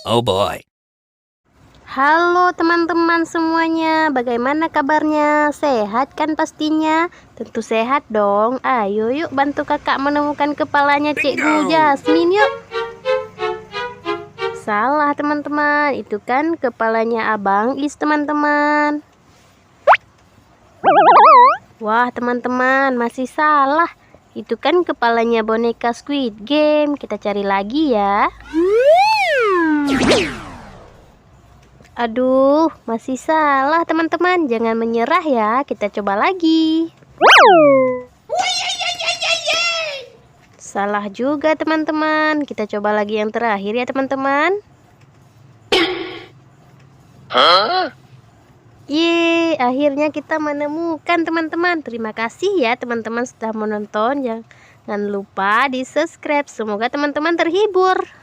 Oh boy. Halo teman-teman semuanya, bagaimana kabarnya? Sehat kan pastinya? Tentu sehat dong. Ayo yuk bantu kakak menemukan kepalanya Cikgu Jasmine yuk. Salah teman-teman, itu kan kepalanya Abang Is teman-teman. Wah teman-teman, masih salah. Itu kan kepalanya boneka Squid Game. Kita cari lagi ya. Aduh, masih salah teman-teman. Jangan menyerah ya. Kita coba lagi. Salah juga teman-teman. Kita coba lagi yang terakhir ya teman-teman. Yeay, akhirnya kita menemukan teman-teman. Terima kasih ya teman-teman sudah menonton. Jangan lupa di subscribe. Semoga teman-teman terhibur.